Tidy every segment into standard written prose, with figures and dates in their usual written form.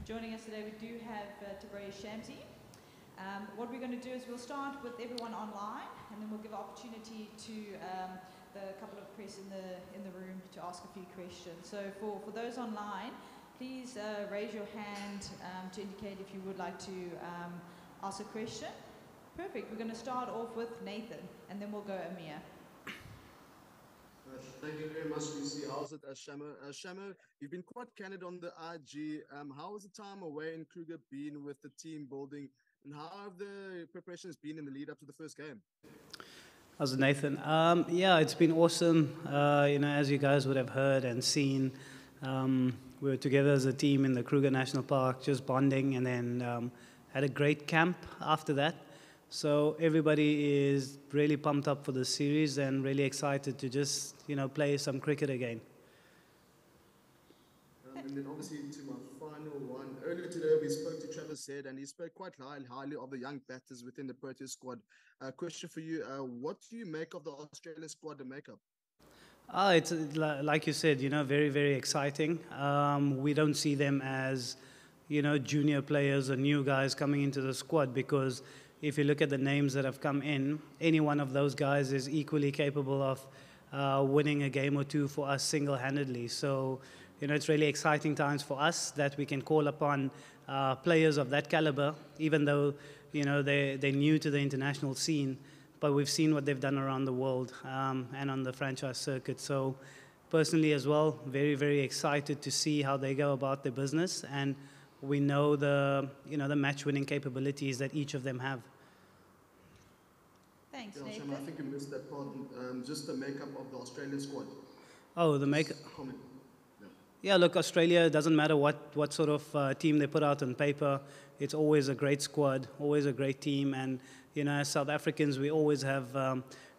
Joining us today, we do have Tabraiz Shamsi. What we're going to do is we'll start with everyone online, and then we'll give opportunity to the couple of press in the room to ask a few questions. So for those online, please raise your hand to indicate if you would like to ask a question. Perfect. We're going to start off with Nathan, and then we'll go Amir. Thank you very much, Lucy. How's it, Shamo? Shamo, you've been quite candid on the IG. How has the time away in Kruger been with the team building, and how have the preparations been in the lead up to the first game? How's it, Nathan? Yeah, it's been awesome. As you guys would have heard and seen, we were together as a team in the Kruger National Park, just bonding, and then had a great camp after that. So everybody is really pumped up for the series and really excited to just, play some cricket again. And then obviously to my final one. Earlier today we spoke to Travis Head, and he spoke quite highly of the young batters within the Proteas squad. Question for you, what do you make of the Australian squad and makeup? It's like you said, very, very exciting. We don't see them as, junior players or new guys coming into the squad, because if you look at the names that have come in, any one of those guys is equally capable of winning a game or two for us single-handedly. So, it's really exciting times for us that we can call upon players of that caliber, even though, they're new to the international scene. But we've seen what they've done around the world and on the franchise circuit. So, personally as well, very, very excited to see how they go about their business. And we know the match-winning capabilities that each of them have. Thanks, yeah, Nathan. Shama, I think you missed that part. Just the makeup of the Australian squad. Oh, the makeup. Yeah, look, Australia, doesn't matter what sort of team they put out on paper. It's always a great squad, always a great team. And, as South Africans, we always have,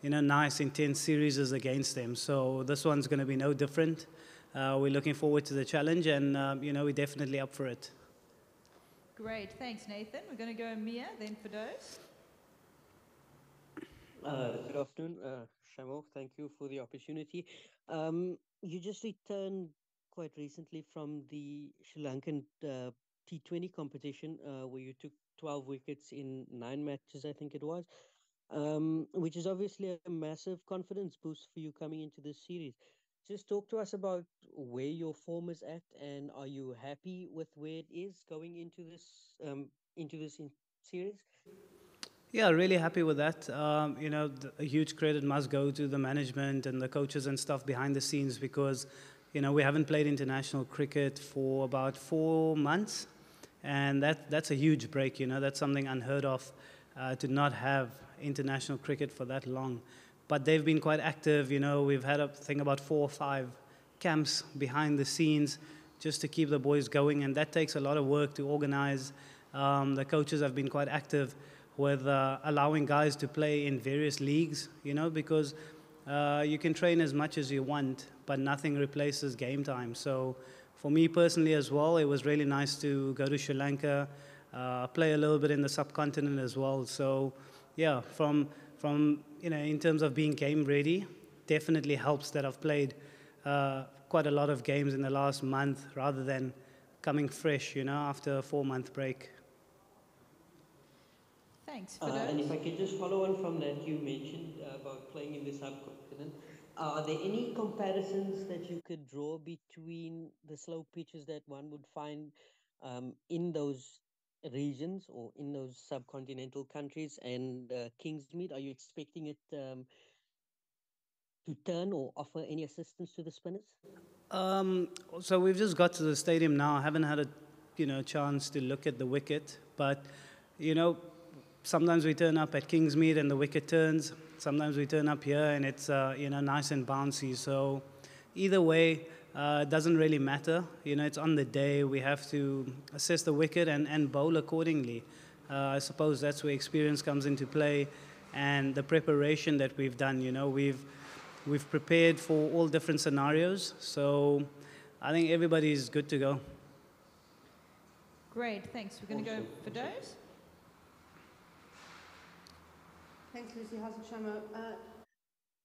nice, intense series against them. So this one's going to be no different. We're looking forward to the challenge, and, we're definitely up for it. Great. Thanks, Nathan. We're going to go Amir, then Firdaus. Good afternoon, Shamo. Thank you for the opportunity. You just returned quite recently from the Sri Lankan T20 competition, where you took 12 wickets in 9 matches, I think it was, which is obviously a massive confidence boost for you coming into this series. Just talk to us about where your form is at, and are you happy with where it is going into this series? Yeah, really happy with that. A huge credit must go to the management and the coaches and stuff behind the scenes, because, we haven't played international cricket for about 4 months, and that's a huge break. That's something unheard of, to not have international cricket for that long. But they've been quite active. We've had about 4 or 5 camps behind the scenes just to keep the boys going, and that takes a lot of work to organize. The coaches have been quite active with allowing guys to play in various leagues, because you can train as much as you want, but nothing replaces game time. So for me personally as well, it was really nice to go to Sri Lanka, play a little bit in the subcontinent as well. So yeah, from in terms of being game ready, definitely helps that I've played quite a lot of games in the last month rather than coming fresh, after a 4-month break. Thanks, and if I could just follow on from that, you mentioned about playing in the subcontinent. Are there any comparisons that you could draw between the slow pitches that one would find in those regions or in those subcontinental countries and Kingsmead? Are you expecting it to turn or offer any assistance to the spinners? So we've just got to the stadium now. I haven't had a chance to look at the wicket, but sometimes we turn up at Kingsmead and the wicket turns. Sometimes we turn up here and it's nice and bouncy. So either way, it doesn't really matter. It's on the day. We have to assess the wicket and bowl accordingly. I suppose that's where experience comes into play, and the preparation that we've done. We've prepared for all different scenarios. So I think everybody's good to go. Great, thanks. We're going to go Firdaus. Thanks, Lucy. How's it, Shamo?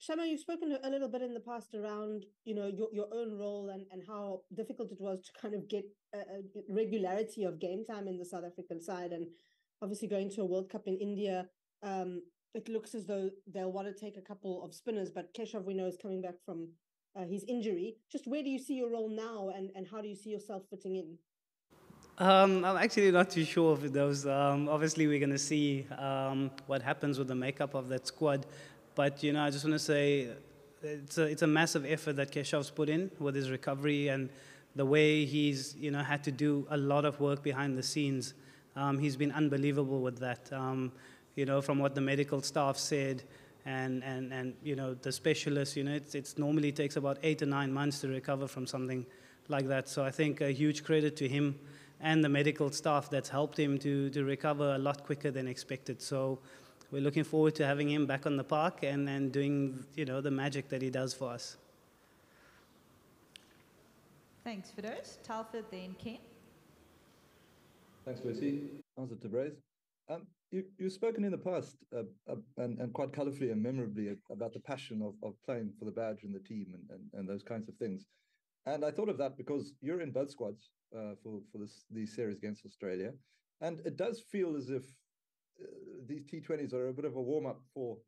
Shama, you've spoken a little bit in the past around, your own role and how difficult it was to kind of get a regularity of game time in the South African side. And obviously going to a World Cup in India, it looks as though they'll want to take a couple of spinners, but Keshav, we know, is coming back from his injury. Just where do you see your role now, and how do you see yourself fitting in? I'm actually not too sure of those. Obviously, we're going to see what happens with the makeup of that squad. But, I just want to say it's a massive effort that Keshav's put in with his recovery and the way he's, had to do a lot of work behind the scenes. He's been unbelievable with that. From what the medical staff said and the specialists, it's normally takes about 8 to 9 months to recover from something like that. So I think a huge credit to him and the medical staff that's helped him to recover a lot quicker than expected. So we're looking forward to having him back on the park and doing, the magic that he does for us. Thanks, Fidos. Talford, then Ken. Thanks, Lucy. How's it, Tabraiz? You've spoken in the past and quite colourfully and memorably about the passion of playing for the badge and the team and those kinds of things. And I thought of that because you're in both squads for these series against Australia. And it does feel as if these T20s are a bit of a warm-up for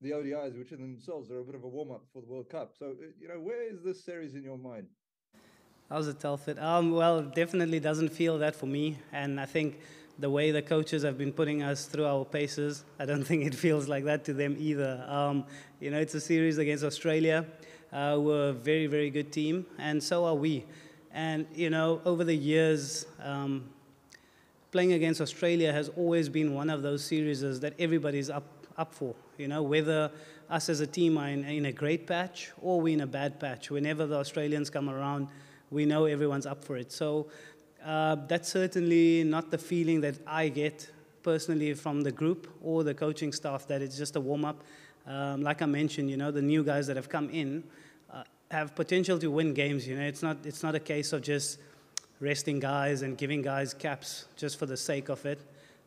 the ODIs, which in themselves are a bit of a warm-up for the World Cup. So, where is this series in your mind? How's it, Telford? Well, it definitely doesn't feel that for me. And I think the way the coaches have been putting us through our paces, I don't think it feels like that to them either. It's a series against Australia. We're a very, very good team, and so are we. And, over the years, playing against Australia has always been one of those series that everybody's up for. Whether us as a team are in a great patch or we're in a bad patch. Whenever the Australians come around, we know everyone's up for it. So that's certainly not the feeling that I get personally from the group or the coaching staff, that it's just a warm-up. Like I mentioned, the new guys that have come in have potential to win games. It's not a case of just resting guys and giving guys caps just for the sake of it.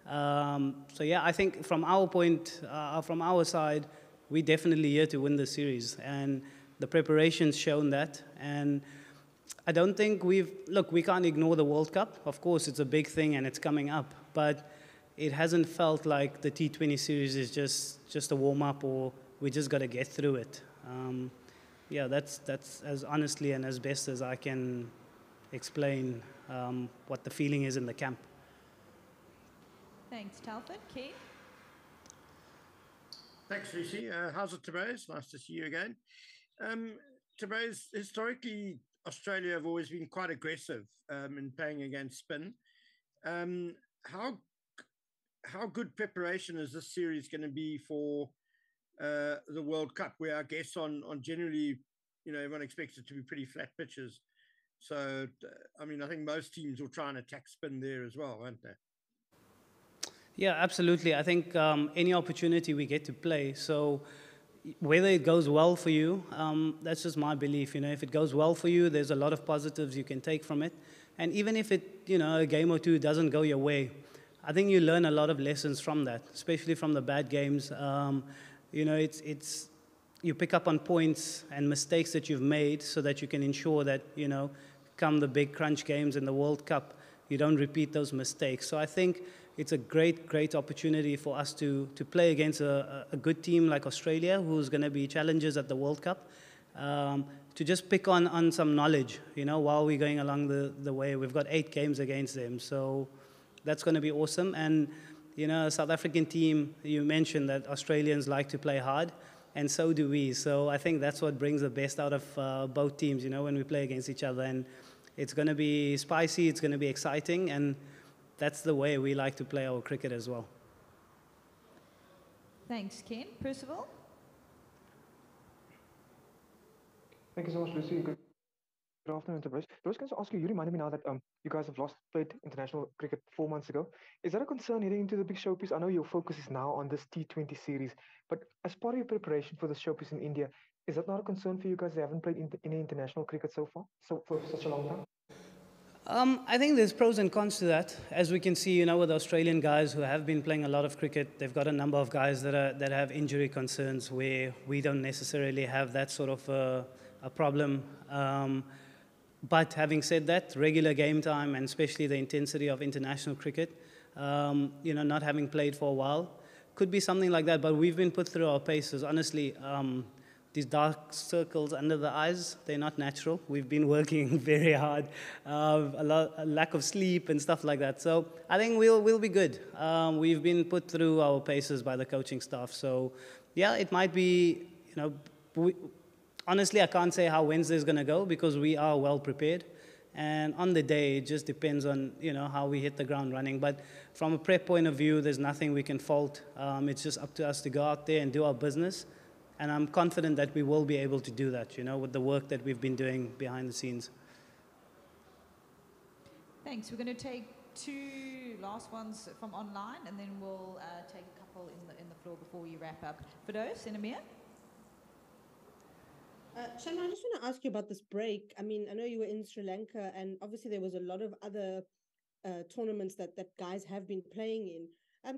So yeah, I think from our side, we're definitely here to win the series, and the preparation's shown that. And I don't think we can't ignore the World Cup. Of course, it's a big thing and it's coming up, but it hasn't felt like the T20 series is just a warm-up or we just got to get through it. Yeah, that's as honestly and as best as I can explain what the feeling is in the camp. Thanks, Talford. Keith? Thanks, Lucy. How's it, Tabraiz? Nice to see you again. Tabraiz, historically, Australia have always been quite aggressive in playing against spin. How good preparation is this series going to be for the World Cup, where I guess on generally, everyone expects it to be pretty flat pitches. So, I think most teams will try and attack spin there as well, won't they? Yeah, absolutely. I think any opportunity we get to play, so whether it goes well for you, that's just my belief. If it goes well for you, there's a lot of positives you can take from it. And even if it, a game or two doesn't go your way, I think you learn a lot of lessons from that, especially from the bad games. You pick up on points and mistakes that you've made so that you can ensure that, come the big crunch games in the World Cup, you don't repeat those mistakes. So I think it's a great opportunity for us to play against a good team like Australia, who's going to be challengers at the World Cup, to just pick on some knowledge, while we're going along the way. We've got 8 games against them, so that's going to be awesome. And, South African team, you mentioned that Australians like to play hard, and so do we. So I think that's what brings the best out of both teams, when we play against each other. And it's going to be spicy, it's going to be exciting, and that's the way we like to play our cricket as well. Thanks, Ken. Percival? Thank you so much, Lucy. Good afternoon, Tabraiz. I was going to ask you reminded me now that you guys have played international cricket 4 months ago. Is that a concern heading into the big showpiece? I know your focus is now on this T20 series, but as part of your preparation for the showpiece in India, is that not a concern for you guys that haven't played any international cricket so far, so for such a long time? I think there's pros and cons to that. As we can see, with Australian guys who have been playing a lot of cricket, they've got a number of guys that have injury concerns where we don't necessarily have that sort of a problem. But having said that, regular game time and especially the intensity of international cricket, not having played for a while, could be something like that. But we've been put through our paces. Honestly, these dark circles under the eyes, they're not natural. We've been working very hard, a lack of sleep and stuff like that. So I think we'll be good. We've been put through our paces by the coaching staff. So yeah, it might be, honestly, I can't say how Wednesday's going to go because we are well prepared. And on the day, it just depends on, how we hit the ground running. But from a prep point of view, there's nothing we can fault. It's just up to us to go out there and do our business. And I'm confident that we will be able to do that, with the work that we've been doing behind the scenes. Thanks. We're going to take two last ones from online, and then we'll take a couple in the floor before we wrap up. Firdaus and Amir? Shanna, I just want to ask you about this break. I mean, I know you were in Sri Lanka, and obviously there was a lot of other tournaments that guys have been playing in.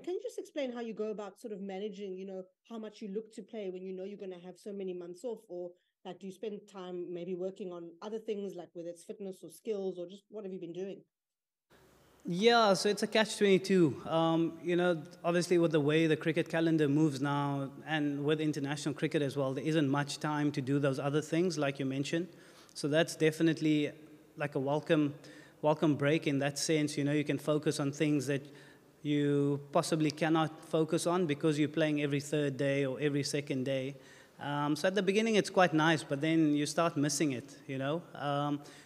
Can you just explain how you go about sort of managing, how much you look to play when you're going to have so many months off? Or like, do you spend time maybe working on other things, like whether it's fitness or skills, or just what have you been doing? Yeah, so it's a catch-22. Obviously with the way the cricket calendar moves now and with international cricket as well, there isn't much time to do those other things like you mentioned. So that's definitely like a welcome break in that sense. You can focus on things that you possibly cannot focus on because you're playing every third day or every second day. So at the beginning, it's quite nice, but then you start missing it,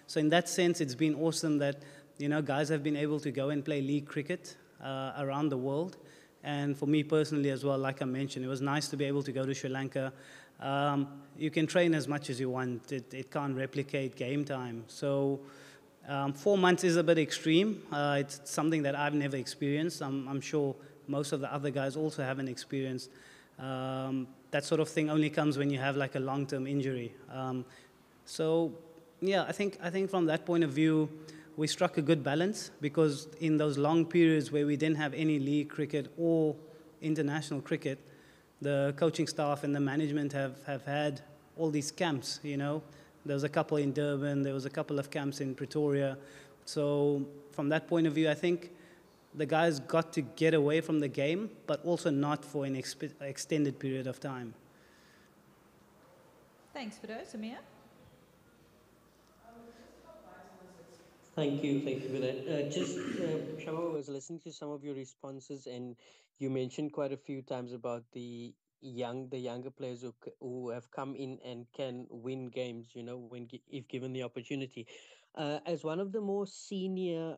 So in that sense, it's been awesome that, guys have been able to go and play league cricket around the world. And for me personally as well, like I mentioned, it was nice to be able to go to Sri Lanka. You can train as much as you want. It can't replicate game time. So 4 months is a bit extreme. It's something that I've never experienced. I'm sure most of the other guys also haven't experienced. That sort of thing only comes when you have like a long-term injury. So yeah, I think from that point of view, we struck a good balance because in those long periods where we didn't have any league cricket or international cricket, the coaching staff and the management have had all these camps, There was a couple in Durban, there was a couple of camps in Pretoria. So from that point of view, I think the guys got to get away from the game, but also not for an extended period of time. Thanks, Firdaus. Amir? Thank you for that. Shama, I was listening to some of your responses, and you mentioned quite a few times about the younger players who have come in and can win games, if given the opportunity. As one of the more senior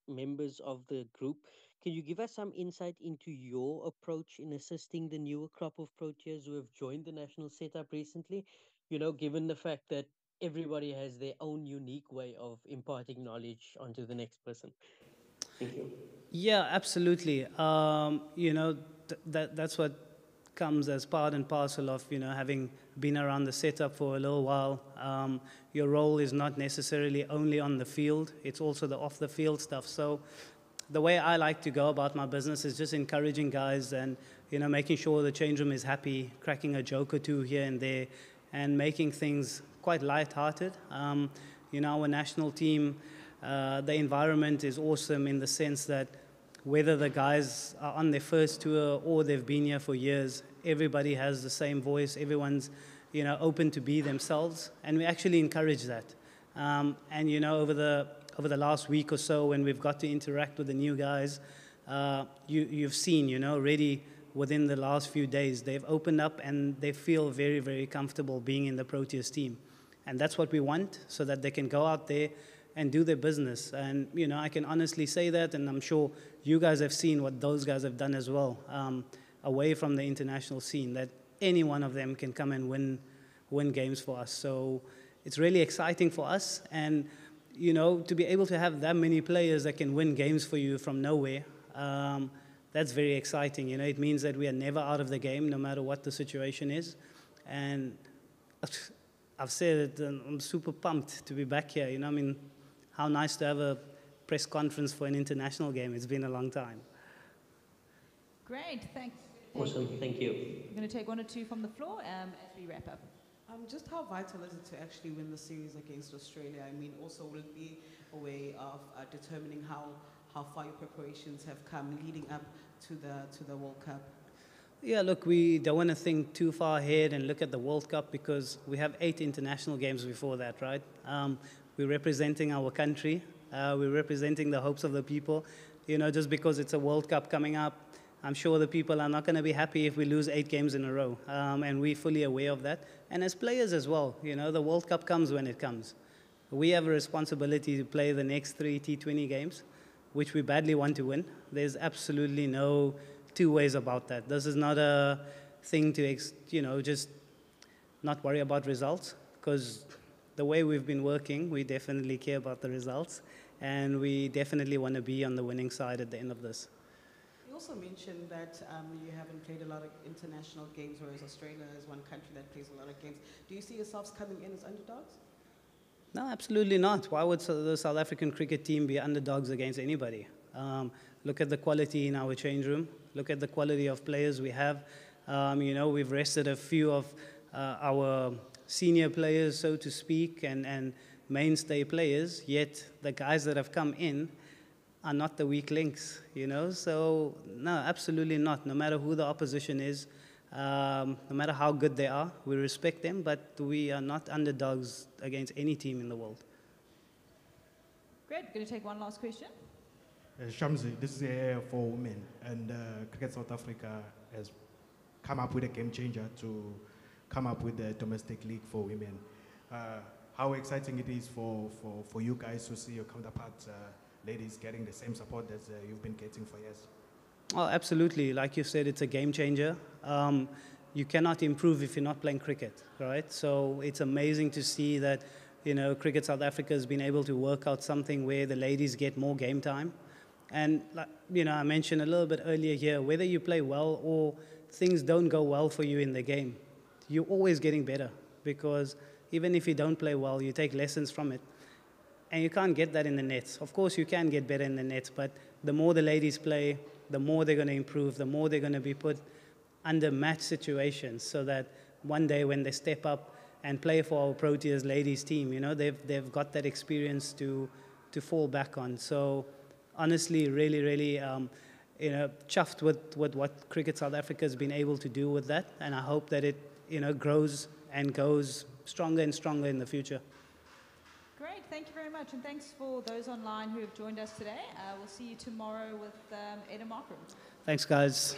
members of the group, can you give us some insight into your approach in assisting the newer crop of Proteas who have joined the national setup recently? Given the fact that everybody has their own unique way of imparting knowledge onto the next person. Thank you. Yeah, absolutely. That's what comes as part and parcel of, having been around the setup for a little while. Your role is not necessarily only on the field, it's also the off-the-field stuff. So the way I like to go about my business is just encouraging guys and, making sure the change room is happy, cracking a joke or two here and there, and making things quite light-hearted. Our national team, the environment is awesome in the sense that whether the guys are on their first tour or they've been here for years, everybody has the same voice. Everyone's, open to be themselves, and we actually encourage that. Over the last week or so, when we've got to interact with the new guys, you've seen, already within the last few days, they've opened up and they feel very, very comfortable being in the Proteas team. And that's what we want, so that they can go out there and do their business. And, I can honestly say that, and I'm sure you guys have seen what those guys have done as well, away from the international scene, that any one of them can come and win games for us. So it's really exciting for us. And, to be able to have that many players that can win games for you from nowhere, that's very exciting. It means that we are never out of the game, no matter what the situation is. And I've said it, I'm super pumped to be back here. How nice to have press conference for an international game. It's been a long time. Great, thanks. Awesome, thank you. We're going to take one or two from the floor as we wrap up. Just how vital is it to actually win the series against Australia? I mean, also will it be a way of determining how far your preparations have come leading up to the World Cup? Yeah, look, we don't want to think too far ahead and look at the World Cup because we have 8 international games before that, right? We're representing our country. We're representing the hopes of the people. You know, just because it's a World Cup coming up, I'm sure the people are not going to be happy if we lose 8 games in a row. And we're fully aware of that. And as players as well, you know, the World Cup comes when it comes. We have a responsibility to play the next 3 T20 games, which we badly want to win. There's absolutely no two ways about that. This is not a thing to, just not worry about results, because the way we've been working, we definitely care about the results, and we definitely want to be on the winning side at the end of this. You also mentioned that you haven't played a lot of international games, whereas Australia is one country that plays a lot of games. Do you see yourselves coming in as underdogs? No, absolutely not. Why would the South African cricket team be underdogs against anybody? Look at the quality in our change room. Look at the quality of players we have. We've rested a few of our senior players, so to speak, and mainstay players, yet the guys that have come in are not the weak links, So, no, absolutely not. No matter who the opposition is, no matter how good they are, we respect them, but we are not underdogs against any team in the world. Great. Going to take one last question. Shamsi, this is a year for women, and Cricket South Africa has come up with a game changer to come up with the domestic league for women. How exciting it is for you guys to see your counterparts, ladies, getting the same support that you've been getting for years. Oh, absolutely. Like you said, it's a game changer. You cannot improve if you're not playing cricket, right? So it's amazing to see that, Cricket South Africa has been able to work out something where the ladies get more game time. And, I mentioned a little bit earlier here, whether you play well or things don't go well for you in the game, you're always getting better, because even if you don't play well, you take lessons from it. And you can't get that in the nets. Of course, you can get better in the nets, but the more the ladies play, the more they're going to improve, the more they're going to be put under match situations, so that one day when they step up and play for our Proteas ladies team, they've got that experience to fall back on. So honestly, really, really, chuffed with what Cricket South Africa has been able to do with that, and I hope that it, grows and goes stronger and stronger in the future. Great, thank you very much, and thanks for those online who have joined us today. We'll see you tomorrow with Eda Markram. Thanks, guys.